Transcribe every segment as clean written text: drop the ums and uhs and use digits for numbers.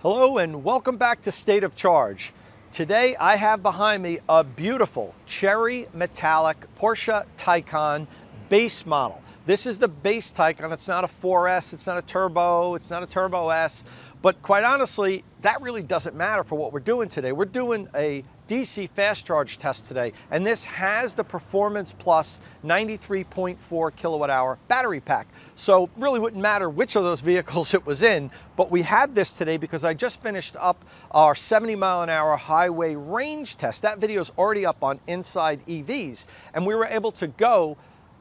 Hello and welcome back to State of Charge. Today I have behind me a beautiful cherry metallic Porsche Taycan base model. This is the base Taycan. It's not a 4S, it's not a turbo, it's not a Turbo S, but quite honestly, that really doesn't matter for what we're doing today. We're doing a DC fast charge test today, and this has the Performance Plus 93.4 kilowatt hour battery pack. So really wouldn't matter which of those vehicles it was in, but we have this today because I just finished up our 70-mile-an-hour highway range test. That video is already up on Inside EVs, and we were able to go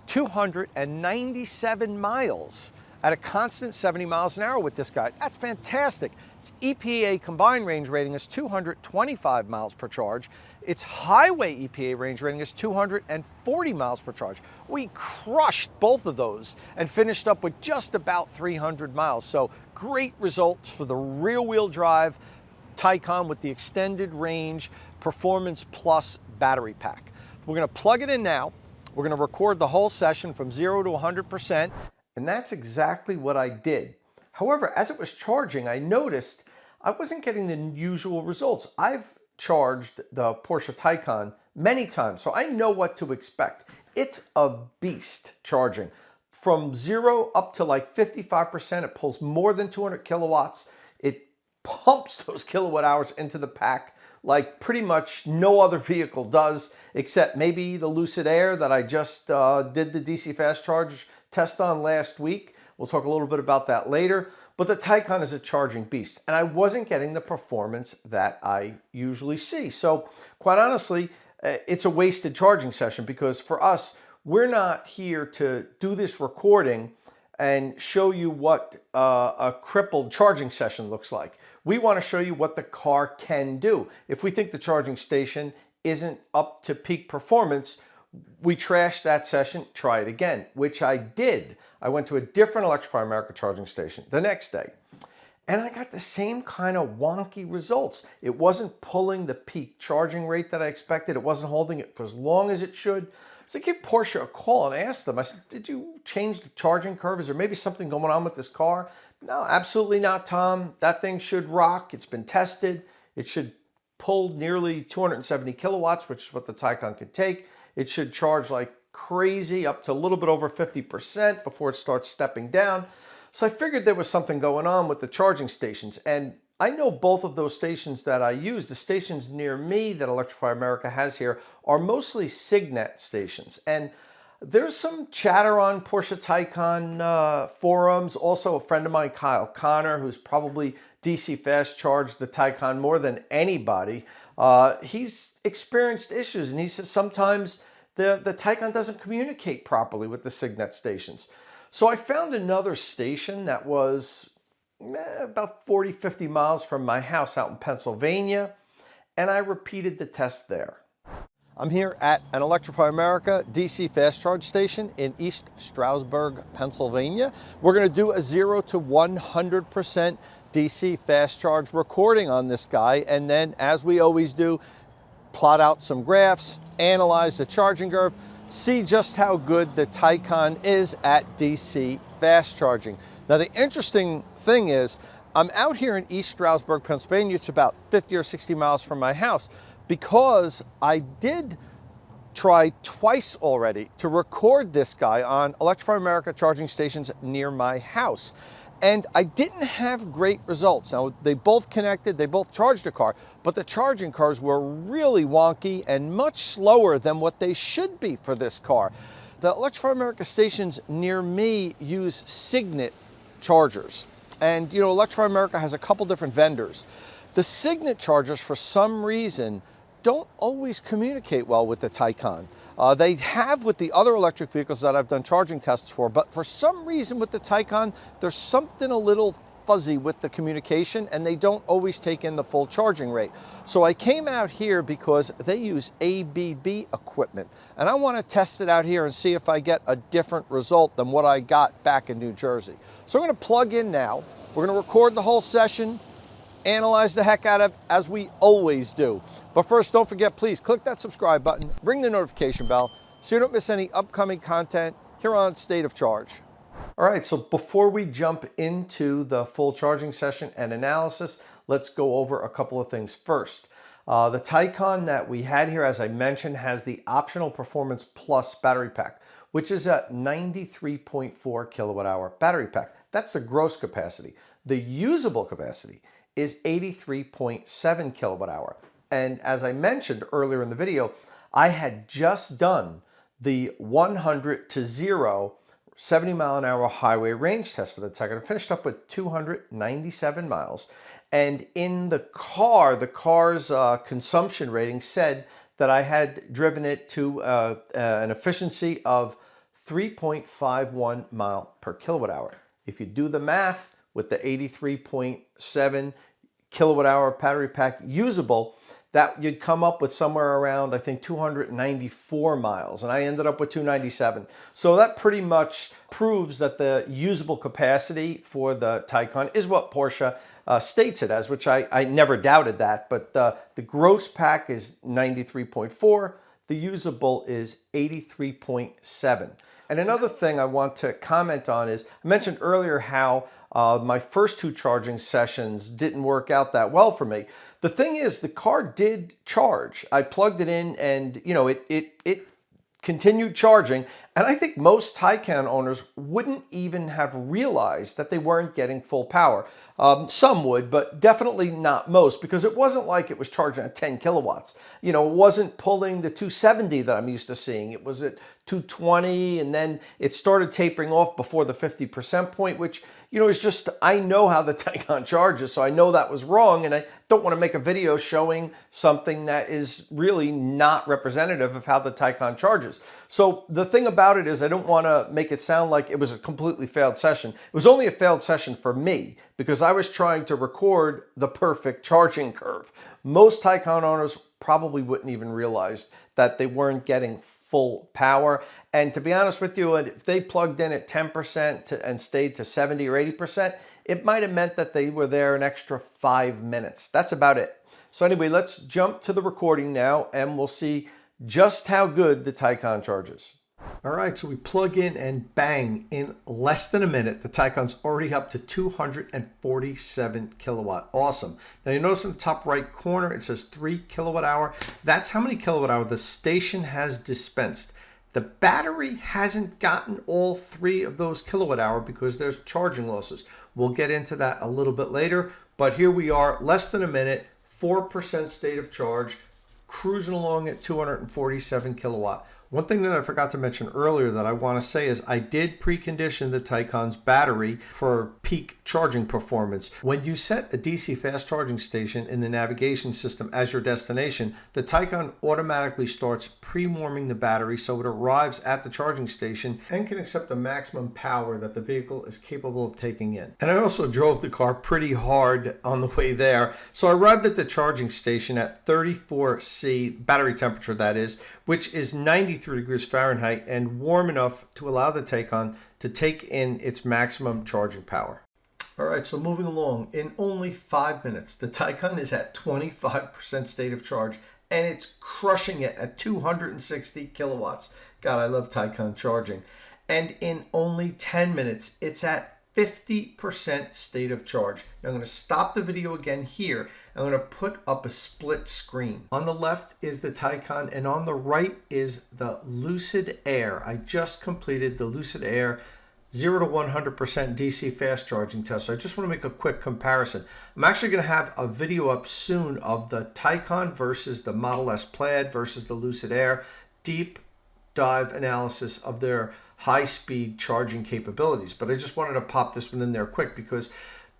297 miles at a constant 70 miles an hour with this guy. That's fantastic. Its EPA combined range rating is 225 miles per charge. Its highway EPA range rating is 240 miles per charge. We crushed both of those and finished up with just about 300 miles. So great results for the rear-wheel drive Taycan with the extended range Performance Plus battery pack. We're gonna plug it in now. We're gonna record the whole session from 0 to 100%. And that's exactly what I did. However, as it was charging, I noticed I wasn't getting the usual results. I've charged the Porsche Taycan many times, so I know what to expect. It's a beast charging. From 0 up to like 55%, it pulls more than 200 kilowatts. It pumps those kilowatt hours into the pack like pretty much no other vehicle does, except maybe the Lucid Air that I just did the DC fast charge test on last week. We'll talk a little bit about that later, but the Taycan is a charging beast, and I wasn't getting the performance that I usually see. So quite honestly, it's a wasted charging session because for us, we're not here to do this recording and show you what a crippled charging session looks like. We want to show you what the car can do. If we think the charging station isn't up to peak performance, we trashed that session, try it again, which I did. I went to a different Electrify America charging station the next day, and I got the same kind of wonky results. It wasn't pulling the peak charging rate that I expected. It wasn't holding it for as long as it should. So I gave Porsche a call and asked them, I said, did you change the charging curve? Is there maybe something going on with this car? No, absolutely not, Tom. That thing should rock. It's been tested. It should pull nearly 270 kilowatts, which is what the Taycan could take. It should charge like crazy up to a little bit over 50% before it starts stepping down. So I figured there was something going on with the charging stations. And I know both of those stations that I use, the stations near me that Electrify America has here, are mostly Signet stations. And there's some chatter on Porsche Taycan forums. Also, a friend of mine, Kyle Connor, who's probably DC fast charged the Taycan more than anybody. He's experienced issues, and he says sometimes the Taycan doesn't communicate properly with the Signet stations. So I found another station that was about 40, 50 miles from my house out in Pennsylvania, and I repeated the test there. I'm here at an Electrify America DC fast charge station in East Stroudsburg, Pennsylvania. We're going to do a 0 to 100% DC fast charge recording on this guy, and then, as we always do, plot out some graphs, analyze the charging curve, see just how good the Taycan is at DC fast charging. Now, the interesting thing is, I'm out here in East Stroudsburg, Pennsylvania. It's about 50 or 60 miles from my house, because I did try twice already to record this guy on Electrify America charging stations near my house. And I didn't have great results. Now, they both connected, they both charged the car, but the charging curves were really wonky and much slower than what they should be for this car. The Electrify America stations near me use Signet chargers. And, you know, Electrify America has a couple different vendors. The Signet chargers, for some reason, don't always communicate well with the Taycan. They have with the other electric vehicles that I've done charging tests for, but for some reason with the Taycan, there's something a little fuzzy with the communication, and they don't always take in the full charging rate. So I came out here because they use ABB equipment, and I want to test it out here and see if I get a different result than what I got back in New Jersey. So I'm going to plug in now. We're going to record the whole session, analyze the heck out of it, as we always do. But first, don't forget, please click that subscribe button, ring the notification bell so you don't miss any upcoming content here on State of Charge. All right, so before we jump into the full charging session and analysis, let's go over a couple of things first. The Taycan that we had here, as I mentioned, has the optional Performance Plus battery pack, which is a 93.4 kilowatt hour battery pack. That's the gross capacity. The usable capacity is 83.7 kilowatt hour. And as I mentioned earlier in the video, I had just done the 100 to 0 70 mile an hour highway range test for the Taycan. I finished up with 297 miles. And in the car's consumption rating said that I had driven it to an efficiency of 3.51 mile per kilowatt hour. If you do the math with the 83.7 kilowatt hour battery pack usable, that you'd come up with somewhere around, I think, 294 miles, and I ended up with 297. So that pretty much proves that the usable capacity for the Taycan is what Porsche states it as, which I never doubted that, but the gross pack is 93.4, the usable is 83.7. And another thing I want to comment on is, I mentioned earlier how my first two charging sessions didn't work out that well for me. The thing is, the car did charge. I plugged it in and, you know, it continued charging. And I think most Taycan owners wouldn't even have realized that they weren't getting full power. Some would, but definitely not most, because it wasn't like it was charging at 10 kilowatts. You know, it wasn't pulling the 270 that I'm used to seeing. It was at 220, and then it started tapering off before the 50% point, which, you know, is just, I know how the Taycan charges, so I know that was wrong, and I don't want to make a video showing something that is really not representative of how the Taycan charges. So the thing about it is, I don't want to make it sound like it was a completely failed session. It was only a failed session for me, because I was trying to record the perfect charging curve. Most Taycan owners probably wouldn't even realize that they weren't getting full power. And to be honest with you, if they plugged in at 10% and stayed to 70 or 80%, it might have meant that they were there an extra 5 minutes. That's about it. So anyway, let's jump to the recording now, and we'll see just how good the Taycan charges. All right, so we plug in and bang, in less than a minute, the Taycan's already up to 247 kilowatt. Awesome. Now you notice in the top right corner, it says 3 kilowatt hour. That's how many kilowatt hour the station has dispensed. The battery hasn't gotten all 3 of those kilowatt hour because there's charging losses. We'll get into that a little bit later, but here we are, less than a minute, 4% state of charge, cruising along at 247 kilowatt. One thing that I forgot to mention earlier that I want to say is I did precondition the Taycan's battery for peak charging performance. When you set a DC fast charging station in the navigation system as your destination, the Taycan automatically starts pre-warming the battery so it arrives at the charging station and can accept the maximum power that the vehicle is capable of taking in. And I also drove the car pretty hard on the way there. So I arrived at the charging station at 34°C, battery temperature that is, which is 93 degrees Fahrenheit and warm enough to allow the Taycan to take in its maximum charging power. All right, so moving along, in only 5 minutes, the Taycan is at 25% state of charge, and it's crushing it at 260 kilowatts. God, I love Taycan charging. And in only 10 minutes, it's at 50% state of charge. Now I'm going to stop the video again here. I'm going to put up a split screen. On the left is the Taycan, and on the right is the Lucid Air. I just completed the Lucid Air 0 to 100% DC fast charging test. So I just want to make a quick comparison. I'm actually going to have a video up soon of the Taycan versus the Model S Plaid versus the Lucid Air. Deep dive analysis of their high-speed charging capabilities. But I just wanted to pop this one in there quick because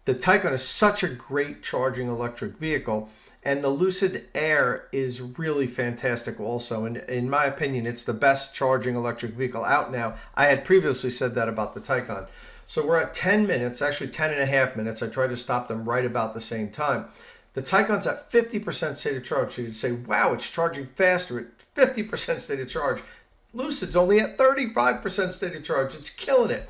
the Taycan is such a great charging electric vehicle, and the Lucid Air is really fantastic also. And in my opinion, it's the best charging electric vehicle out now. I had previously said that about the Taycan. So we're at 10 minutes, actually 10 and a half minutes. I tried to stop them right about the same time. The Taycan's at 50% state of charge. So you'd say, wow, it's charging faster at 50% state of charge. Lucid's only at 35% state of charge. It's killing it.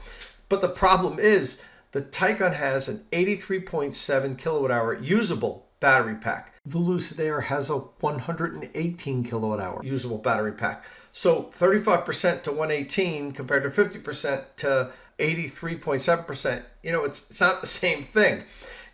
But the problem is the Taycan has an 83.7 kilowatt hour usable battery pack. The Lucid Air has a 118 kilowatt hour usable battery pack. So 35% to 118 compared to 50% to 83.7%, you know, it's not the same thing.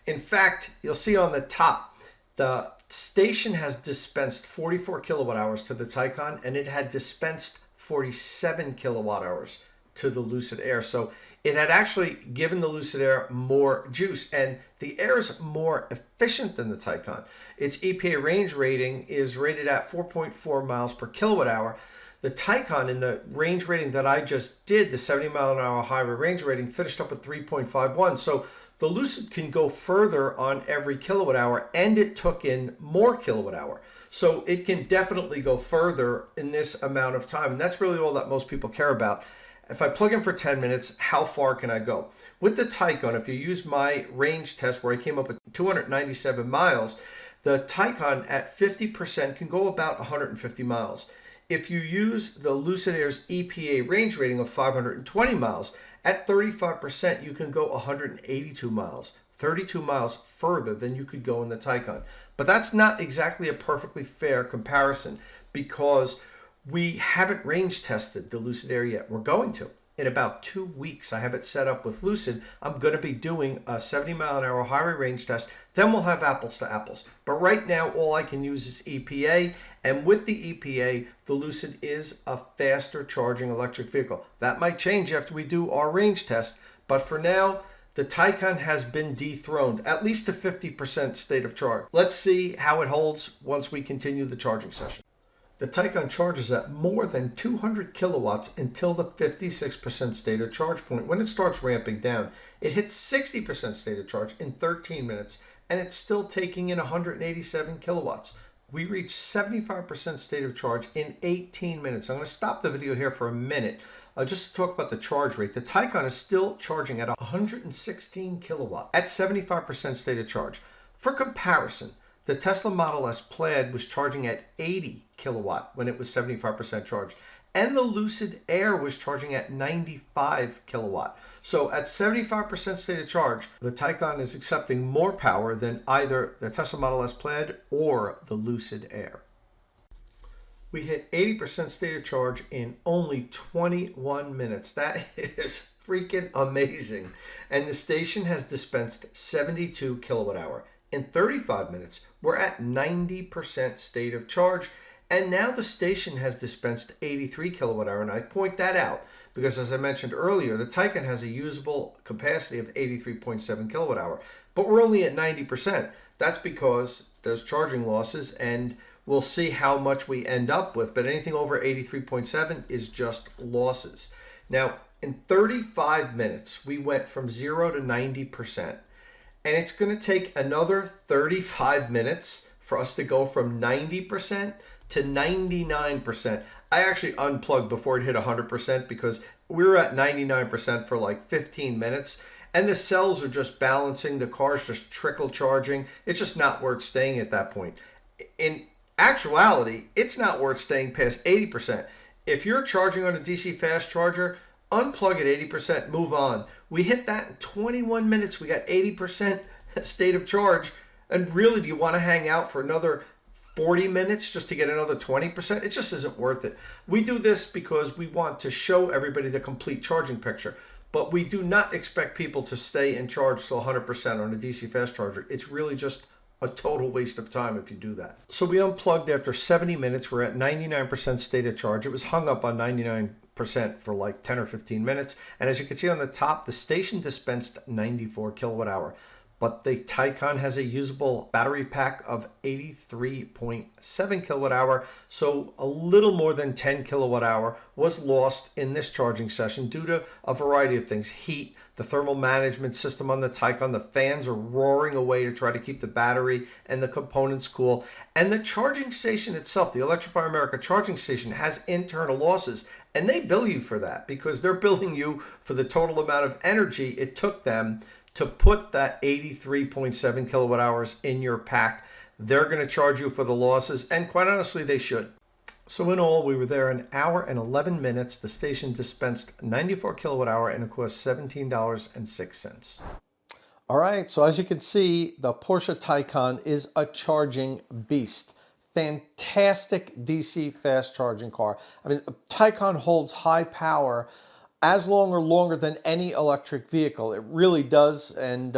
In fact, you'll see on the top, the station has dispensed 44 kilowatt hours to the Taycan, and it had dispensed 47 kilowatt hours to the Lucid Air. So it had actually given the Lucid Air more juice, and the Air is more efficient than the Taycan. Its EPA range rating is rated at 4.4 miles per kilowatt hour. The Taycan, in the range rating that I just did, the 70 mile an hour highway range rating, finished up at 3.51. So the Lucid can go further on every kilowatt hour, and it took in more kilowatt hour. So it can definitely go further in this amount of time. And that's really all that most people care about. If I plug in for 10 minutes, how far can I go? With the Taycan, if you use my range test where I came up with 297 miles, the Taycan at 50% can go about 150 miles. If you use the Lucid Air's EPA range rating of 520 miles, at 35%, you can go 182 miles, 32 miles further than you could go in the Taycan. But that's not exactly a perfectly fair comparison because we haven't range tested the Lucid Air yet. We're going to. In about 2 weeks, I have it set up with Lucid. I'm going to be doing a 70 mile an hour highway range test. Then we'll have apples to apples. But right now, all I can use is EPA. And with the EPA, the Lucid is a faster charging electric vehicle. That might change after we do our range test. But for now, the Taycan has been dethroned, at least to 50% state of charge. Let's see how it holds once we continue the charging session. The Taycan charges at more than 200 kilowatts until the 56% state of charge point. When it starts ramping down, it hits 60% state of charge in 13 minutes, and it's still taking in 187 kilowatts. We reach 75% state of charge in 18 minutes. I'm going to stop the video here for a minute just to talk about the charge rate. The Taycan is still charging at 116 kilowatt at 75% state of charge. For comparison, the Tesla Model S Plaid was charging at 80 kilowatt when it was 75% charged. And the Lucid Air was charging at 95 kilowatt. So at 75% state of charge, the Taycan is accepting more power than either the Tesla Model S Plaid or the Lucid Air. We hit 80% state of charge in only 21 minutes. That is freaking amazing. And the station has dispensed 72 kilowatt hour. In 35 minutes, we're at 90% state of charge. And now the station has dispensed 83 kilowatt hour. And I point that out because, as I mentioned earlier, the Taycan has a usable capacity of 83.7 kilowatt hour. But we're only at 90%. That's because there's charging losses, and we'll see how much we end up with. But anything over 83.7 is just losses. Now, in 35 minutes, we went from 0 to 90%. And it's going to take another 35 minutes for us to go from 90% to 99%. I actually unplugged before it hit 100% because we were at 99% for like 15 minutes. And the cells are just balancing. The car's just trickle charging. It's just not worth staying at that point. In actuality, it's not worth staying past 80%. If you're charging on a DC fast charger, unplug at 80%, move on. We hit that in 21 minutes. We got 80% state of charge. And really, do you want to hang out for another 40 minutes just to get another 20%? It just isn't worth it. We do this because we want to show everybody the complete charging picture. But we do not expect people to stay and charge to 100% on a DC fast charger. It's really just a total waste of time if you do that. So we unplugged after 70 minutes. We're at 99% state of charge. It was hung up on 99% for like 10 or 15 minutes. And as you can see on the top, the station dispensed 94 kilowatt hour. But the Taycan has a usable battery pack of 83.7 kilowatt hour. So a little more than 10 kilowatt hour was lost in this charging session due to a variety of things. Heat, the thermal management system on the Taycan, the fans are roaring away to try to keep the battery and the components cool. And the charging station itself, the Electrify America charging station, has internal losses. And they bill you for that because they're billing you for the total amount of energy it took them to put that 83.7 kilowatt hours in your pack. They're going to charge you for the losses, and quite honestly, they should. So in all, we were there an hour and 11 minutes. The station dispensed 94 kilowatt hour, and it cost $17.06. All right, so as you can see, the Porsche Taycan is a charging beast. Fantastic DC fast charging car. I mean, the Taycan holds high power as long or longer than any electric vehicle. It really does. And,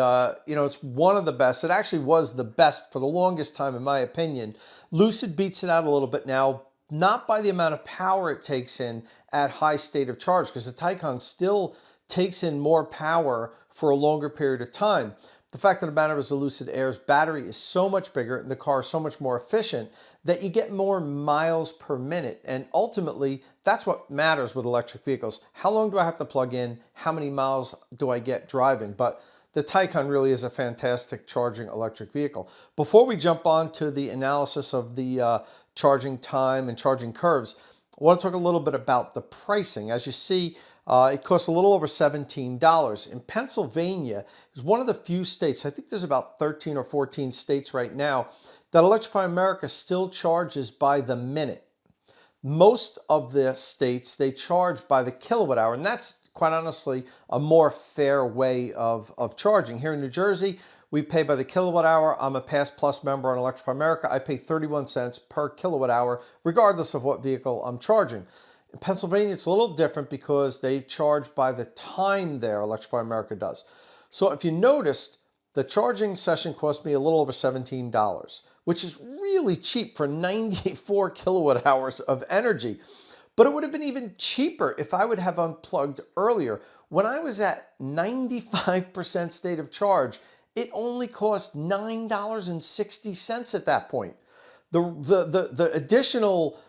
you know, it's one of the best. It actually was the best for the longest time, in my opinion. Lucid beats it out a little bit now, not by the amount of power it takes in at high state of charge, because the Taycan still takes in more power for a longer period of time. The fact of the matter is the Lucid Air's battery is so much bigger and the car is so much more efficient that you get more miles per minute. And ultimately, that's what matters with electric vehicles. How long do I have to plug in? How many miles do I get driving? But the Taycan really is a fantastic charging electric vehicle. Before we jump on to the analysis of the charging time and charging curves, I want to talk a little bit about the pricing. As you see, it costs a little over $17. In Pennsylvania, is one of the few states, I think there's about 13 or 14 states right now, that Electrify America still charges by the minute. Most of the states, they charge by the kilowatt hour, and that's quite honestly a more fair way of charging. Here in New Jersey, we pay by the kilowatt hour. I'm a Pass Plus member on Electrify America. I pay 31 cents per kilowatt hour, regardless of what vehicle I'm charging. In Pennsylvania, it's a little different because they charge by the time there, Electrify America does. So if you noticed, the charging session cost me a little over $17, which is really cheap for 94 kilowatt hours of energy. But it would have been even cheaper if I would have unplugged earlier. When I was at 95% state of charge, it only cost $9.60 at that point. The additional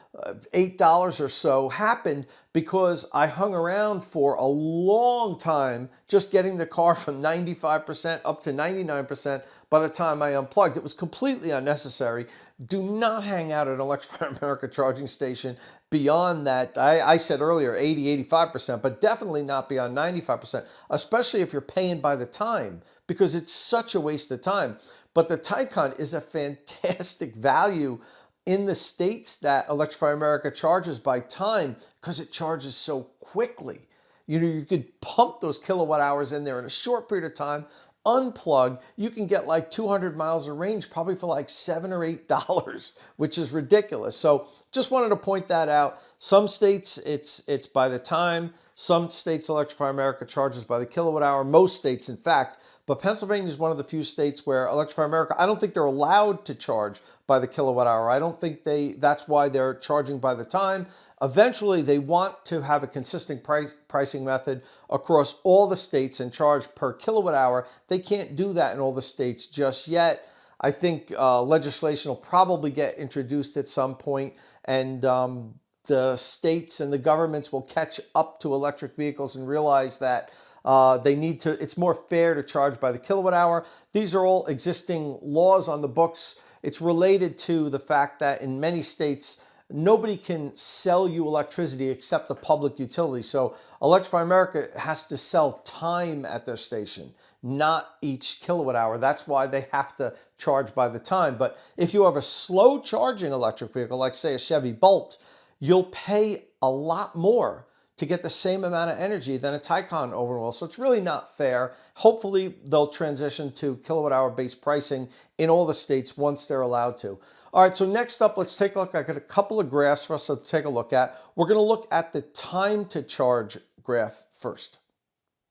$8 or so happened because I hung around for a long time just getting the car from 95% up to 99% by the time I unplugged. It was completely unnecessary. Do not hang out at an Electrify America charging station beyond that. I said earlier 80, 85%, but definitely not beyond 95%, especially if you're paying by the time, because it's such a waste of time. But the Taycan is a fantastic value in the states that Electrify America charges by time, because it charges so quickly. You know, you could pump those kilowatt hours in there in a short period of time, unplug, you can get like 200 miles of range probably for like $7 or $8, which is ridiculous. So just wanted to point that out. Some states it's by the time, some states Electrify America charges by the kilowatt hour, most states in fact. But Pennsylvania is one of the few states where Electrify America, I don't think they're allowed to charge by the kilowatt hour. I don't think that's why they're charging by the time. Eventually, they want to have a consistent pricing method across all the states and charge per kilowatt hour. They can't do that in all the states just yet. I think legislation will probably get introduced at some point, and the states and the governments will catch up to electric vehicles and realize that they need to, it's more fair to charge by the kilowatt hour. These are all existing laws on the books. It's related to the fact that in many states, nobody can sell you electricity except a public utility. So Electrify America has to sell time at their station, not each kilowatt hour. That's why they have to charge by the time. But if you have a slow charging electric vehicle, like say a Chevy Bolt, you'll pay a lot more to get the same amount of energy than a Taycan overall. So it's really not fair. Hopefully they'll transition to kilowatt hour based pricing in all the states once they're allowed to. All right, so next up, let's take a look. I got a couple of graphs for us to take a look at. We're gonna look at the time to charge graph first.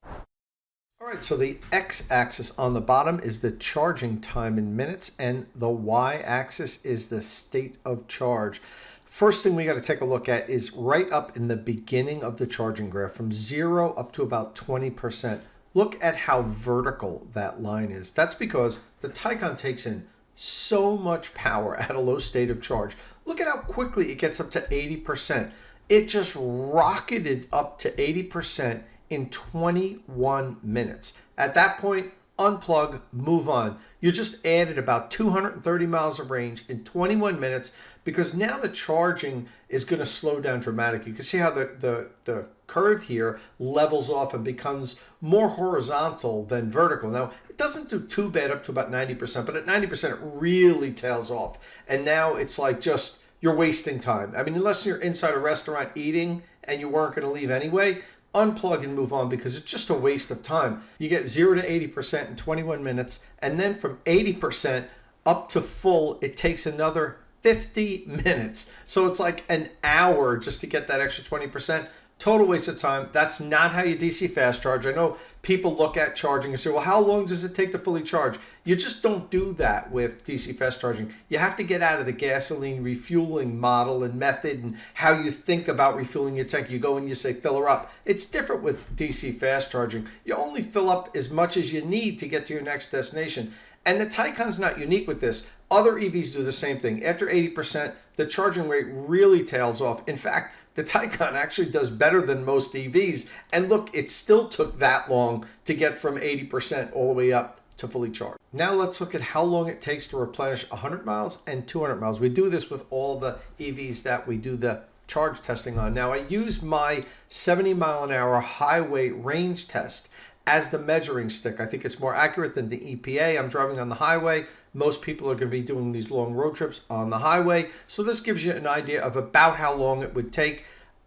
All right, so the x-axis on the bottom is the charging time in minutes, and the y-axis is the state of charge. First thing we got to take a look at is right up in the beginning of the charging graph, from 0 up to about 20%. Look at how vertical that line is. That's because the Taycan takes in so much power at a low state of charge. Look at how quickly it gets up to 80%. It just rocketed up to 80% in 21 minutes. At that point, unplug, move on. You just added about 230 miles of range in 21 minutes, because now the charging is going to slow down dramatically. You can see how the curve here levels off and becomes more horizontal than vertical. Now, it doesn't do too bad up to about 90%, but at 90% it really tails off. And now it's like just, you're wasting time. I mean, unless you're inside a restaurant eating and you weren't going to leave anyway, unplug and move on, because it's just a waste of time. You get 0 to 80% in 21 minutes, and then from 80% up to full, it takes another 50 minutes. So it's like an hour just to get that extra 20%. Total waste of time. That's not how you DC fast charge. I know people look at charging and say, well, how long does it take to fully charge? You just don't do that with DC fast charging. You have to get out of the gasoline refueling model and method and how you think about refueling your tank. You go and you say, fill her up. It's different with DC fast charging. You only fill up as much as you need to get to your next destination. And the Taycan's not unique with this. Other EVs do the same thing. After 80%, the charging rate really tails off. In fact, the Taycan actually does better than most EVs. And look, it still took that long to get from 80% all the way up to fully charged. Now let's look at how long it takes to replenish 100 miles and 200 miles. We do this with all the EVs that we do the charge testing on. Now I use my 70-mile-an-hour highway range test as the measuring stick. I think it's more accurate than the EPA. I'm driving on the highway. Most people are going to be doing these long road trips on the highway. So this gives you an idea of about how long it would take.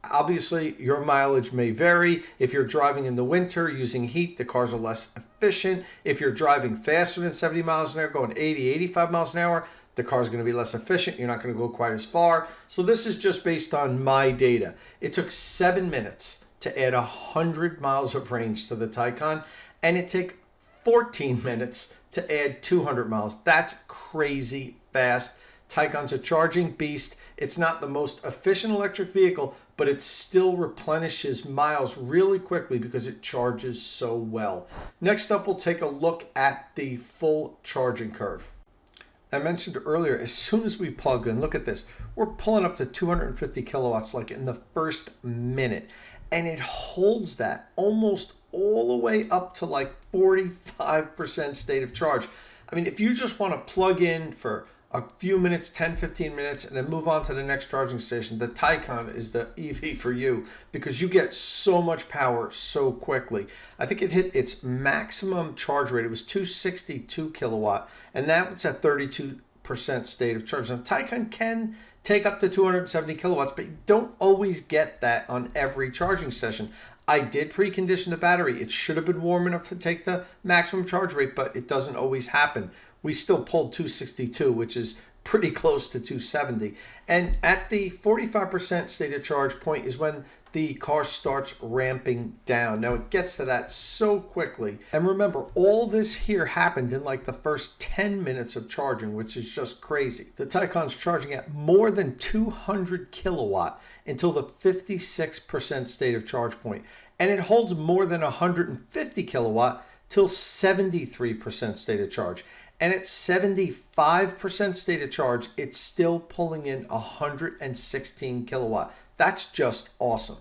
Obviously, your mileage may vary. If you're driving in the winter using heat, the cars are less efficient. If you're driving faster than 70 miles an hour, going 80, 85 miles an hour, the car is going to be less efficient. You're not going to go quite as far. So this is just based on my data. It took 7 minutes to add 100 miles of range to the Taycan, and it took 14 minutes to add 200 miles. That's crazy fast. Taycan's a charging beast. It's not the most efficient electric vehicle, but it still replenishes miles really quickly because it charges so well. Next up, we'll take a look at the full charging curve. I mentioned earlier, as soon as we plug in, look at this, we're pulling up to 250 kilowatts like in the first minute. And it holds that almost all the way up to like 45% state of charge. I mean, if you just want to plug in for a few minutes, 10, 15 minutes, and then move on to the next charging station, the Taycan is the EV for you because you get so much power so quickly. I think it hit its maximum charge rate. It was 262 kilowatt, and that was at 32% state of charge. Now, Taycan can take up to 270 kilowatts, but you don't always get that on every charging session. I did precondition the battery. It should have been warm enough to take the maximum charge rate, but it doesn't always happen. We still pulled 262, which is pretty close to 270. And at the 45% state of charge point is when the car starts ramping down. Now it gets to that so quickly. And remember, all this here happened in like the first 10 minutes of charging, which is just crazy. The Taycan's charging at more than 200 kilowatt until the 56% state of charge point. And it holds more than 150 kilowatt till 73% state of charge. And at 75% state of charge, it's still pulling in 116 kilowatt. That's just awesome.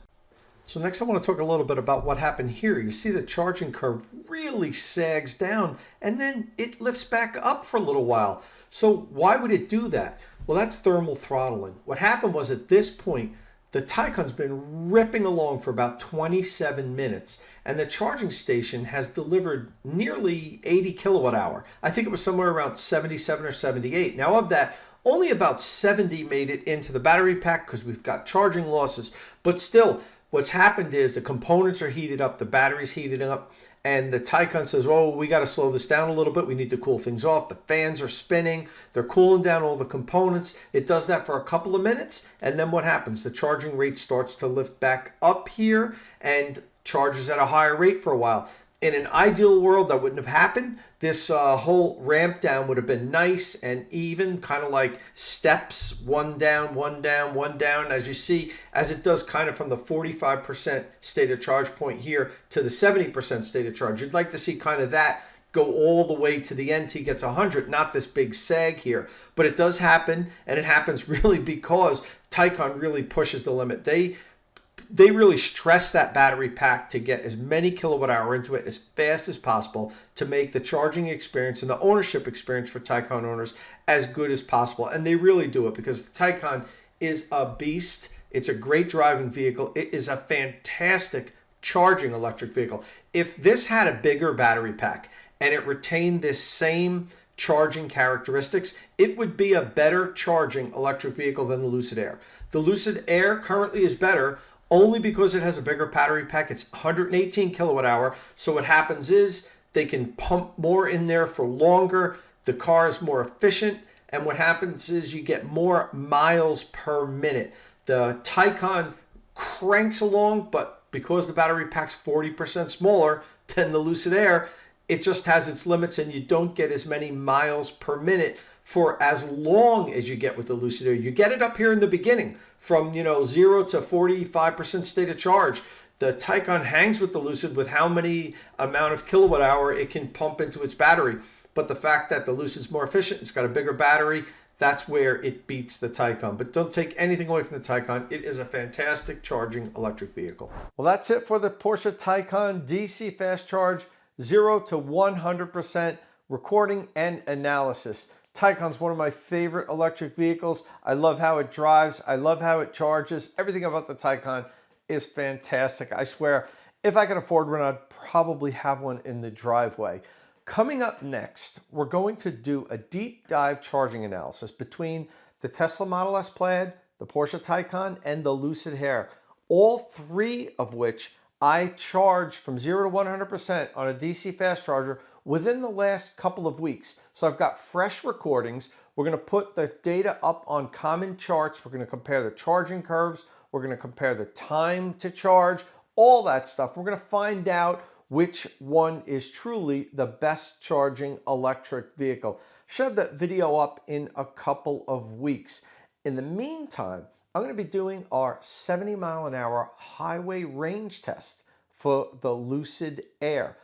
So next I want to talk a little bit about what happened here. You see the charging curve really sags down and then it lifts back up for a little while. So why would it do that? Well, that's thermal throttling. What happened was at this point, the Taycan's been ripping along for about 27 minutes and the charging station has delivered nearly 80 kilowatt hour. I think it was somewhere around 77 or 78. Now of that, only about 70 made it into the battery pack because we've got charging losses. But still, what's happened is the components are heated up, the battery's heated up, and the Taycan says, oh, we got to slow this down a little bit. We need to cool things off. The fans are spinning. They're cooling down all the components. It does that for a couple of minutes. And then what happens? The charging rate starts to lift back up here and charges at a higher rate for a while. In an ideal world, that wouldn't have happened. This whole ramp down would have been nice and even, kind of like steps, one down, one down, one down. As you see, as it does kind of from the 45% state of charge point here to the 70% state of charge. You'd like to see kind of that go all the way to the end till you get to 100, not this big sag here. But it does happen, and it happens really because Taycan really pushes the limit. They really stress that battery pack to get as many kilowatt hour into it as fast as possible to make the charging experience and the ownership experience for Taycan owners as good as possible. And they really do it because the Taycan is a beast. It's a great driving vehicle. It is a fantastic charging electric vehicle. If this had a bigger battery pack and it retained this same charging characteristics, it would be a better charging electric vehicle than the Lucid Air. The Lucid Air currently is better only because it has a bigger battery pack. It's 118 kilowatt hour. So what happens is they can pump more in there for longer. The car is more efficient. And what happens is you get more miles per minute. The Taycan cranks along, but because the battery pack's 40% smaller than the Lucid Air, it just has its limits and you don't get as many miles per minute for as long as you get with the Lucid Air. You get it up here in the beginning from 0 to 45% state of charge. The Taycan hangs with the Lucid with how many amount of kilowatt hour it can pump into its battery. But the fact that the Lucid's more efficient, it's got a bigger battery, that's where it beats the Taycan. But don't take anything away from the Taycan. It is a fantastic charging electric vehicle. Well, that's it for the Porsche Taycan DC Fast Charge 0 to 100% recording and analysis. Taycan's one of my favorite electric vehicles. I love how it drives. I love how it charges. Everything about the Taycan is fantastic. I swear, if I could afford one, I'd probably have one in the driveway. Coming up next, we're going to do a deep dive charging analysis between the Tesla Model S Plaid, the Porsche Taycan, and the Lucid Air, all three of which I charged from 0 to 100% on a DC fast charger within the last couple of weeks. So I've got fresh recordings. We're going to put the data up on common charts. We're going to compare the charging curves. We're going to compare the time to charge, all that stuff. We're going to find out which one is truly the best charging electric vehicle. Should have that video up in a couple of weeks. In the meantime, I'm going to be doing our 70-mile-an-hour highway range test for the Lucid Air.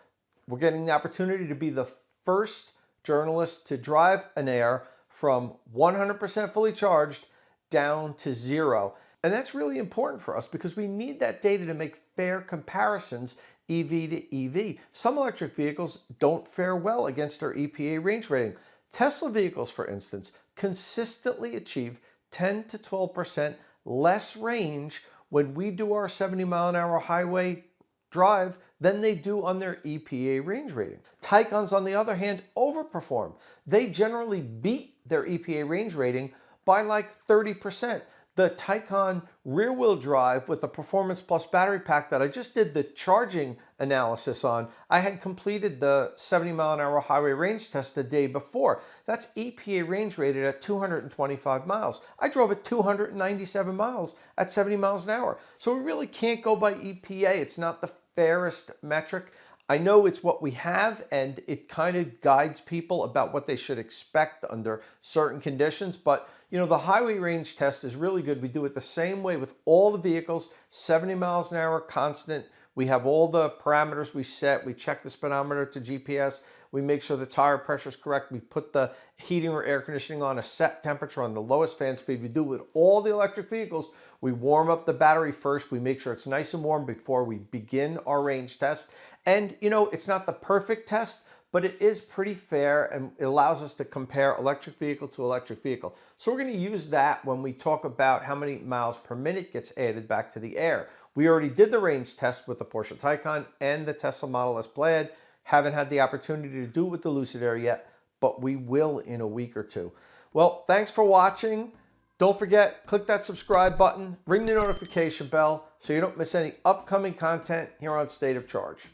We're getting the opportunity to be the first journalist to drive an Air from 100% fully charged down to 0. And that's really important for us because we need that data to make fair comparisons EV to EV. Some electric vehicles don't fare well against our EPA range rating. Tesla vehicles, for instance, consistently achieve 10 to 12% less range when we do our 70-mile-an-hour highway drive than they do on their EPA range rating. Taycans, on the other hand, overperform. They generally beat their EPA range rating by like 30%. The Taycan rear-wheel drive with the Performance Plus battery pack that I just did the charging analysis on, I had completed the 70-mile-an-hour highway range test the day before. That's EPA range rated at 225 miles. I drove at 297 miles at 70 miles an hour. So we really can't go by EPA. It's not the fairest metric. I know it's what we have, and it kind of guides people about what they should expect under certain conditions, but the highway range test is really good. We do it the same way with all the vehicles, 70 miles an hour constant. We have all the parameters we set. We check the speedometer to GPS. We make sure the tire pressure is correct. We put the heating or air conditioning on a set temperature on the lowest fan speed. We do with all the electric vehicles. We warm up the battery first. We make sure it's nice and warm before we begin our range test. And it's not the perfect test, but it is pretty fair and it allows us to compare electric vehicle to electric vehicle. So we're going to use that when we talk about how many miles per minute gets added back to the Air. We already did the range test with the Porsche Taycan and the Tesla Model S Plaid. Haven't had the opportunity to do it with the Lucid Air yet, but we will in a week or two. Well, thanks for watching. Don't forget, click that subscribe button, ring the notification bell so you don't miss any upcoming content here on State of Charge.